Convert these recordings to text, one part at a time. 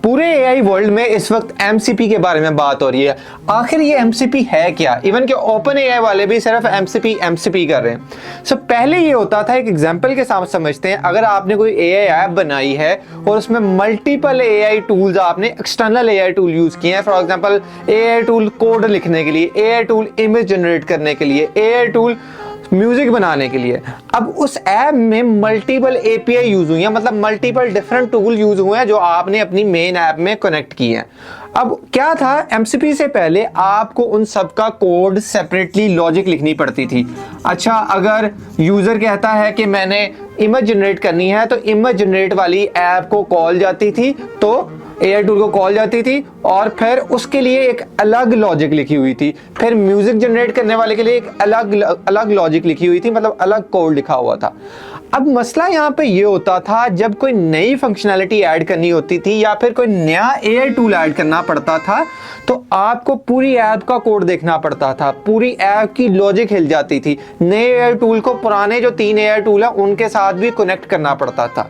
पूरे AI world में इस वक्त एमसीपी के बारे में बात हो रही है। आखिर ये एमसीपी है क्या? इवन कि ओपन एआई वाले भी सिर्फ एमसीपी कर रहे हैं। पहले ये होता था, एक एग्जांपल के साथ समझते हैं। अगर आपने कोई एआई ऐप बनाई है और उसमें मल्टीपल एआई टूल्स, आपने एक्सटर्नल एआई टूल यूज किए हैं, for example AI tool code लिखने के लिए, एआई टूल इमेज जनरेट करने के लिए, एआई टूल म्यूजिक बनाने के लिए। अब उस ऐप में मल्टीपल एपीआई यूज हुई है, मतलब मल्टीपल डिफरेंट टूल यूज हुए हैं जो आपने अपनी मेन ऐप में कनेक्ट किए हैं। अब क्या था, एमसीपी से पहले आपको उन सब का कोड सेपरेटली लॉजिक लिखनी पड़ती थी। अच्छा, अगर यूजर कहता है कि मैंने इमेज जनरेट करनी है तो इमेज जनरेट वाली ऐप को कॉल जाती थी, तो एआई टूल को कॉल जाती थी और फिर उसके लिए एक अलग लॉजिक लिखी हुई थी। फिर म्यूजिक जनरेट करने वाले के लिए एक अलग लॉजिक लिखी हुई थी, मतलब अलग कोड लिखा हुआ था। अब मसला यहाँ पे ये होता था, जब कोई नई फंक्शनैलिटी ऐड करनी होती थी या फिर कोई नया एआई टूल ऐड करना पड़ता था, तो आपको पूरी ऐप का कोड देखना पड़ता था, पूरी ऐप की लॉजिक हिल जाती थी। नए एआई टूल को पुराने जो 3 एआई टूल है उनके साथ भी कनेक्ट करना पड़ता था।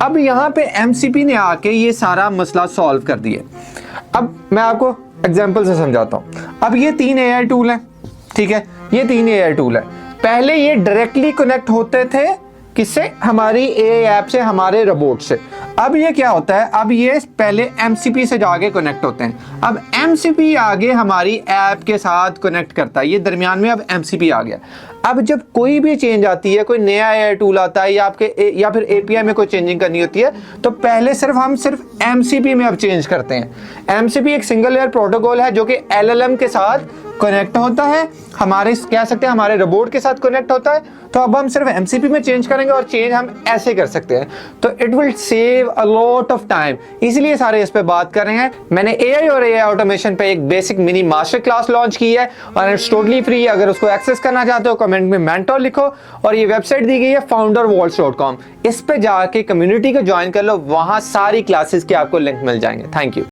अब यहाँ पे एमसीपी ने आके ये सारा मसला सॉल्व कर दिया। अब मैं आपको एग्जांपल से समझाता हूँ। अब ये 3 एआई टूल हैं, ठीक है, ये 3 एआई टूल है। पहले ये डायरेक्टली कनेक्ट होते थे, किससे? हमारी एआई ऐप से, हमारे रोबोट से। अब ये क्या होता है, अब ये पहले एमसीपी से जाके कनेक्ट होते हैं। अब एमसीपी आगे हमारी ऐप के साथ कनेक्ट करता है, ये दरमियान में अब एमसीपी आ गया। अब जब कोई भी चेंज आती है, कोई नया एआई टूल आता है या फिर एपीआई में कोई चेंजिंग करनी होती है, तो पहले हम सिर्फ एमसीपी में अब चेंज करते हैं। एमसीपी एक सिंगल लेयर प्रोटोकॉल है जो कि एलएलएम के साथ कनेक्ट होता है, हमारे कह सकते हैं हमारे रोबोट के साथ कनेक्ट होता है। तो अब हम सिर्फ एमसीपी में चेंज करेंगे और चेंज हम ऐसे कर सकते हैं, तो it will save a lot of time. इसलिए सारे इस पे बात कर रहे हैं। मैंने एआई और एआई ऑटोमेशन पे एक basic mini master class launch की है और इट्स टोटली फ्री। अगर उसको एक्सेस करना चाहते हो कमेंट में मेंटोर लिखो, और ये वेबसाइट दी गई है foundervaults.com। इस पे जाके कम्युनिटी को ज्वाइन कर लो, वहां सारी क्लासेस के आपको लिंक मिल जाएंगे। Thank you.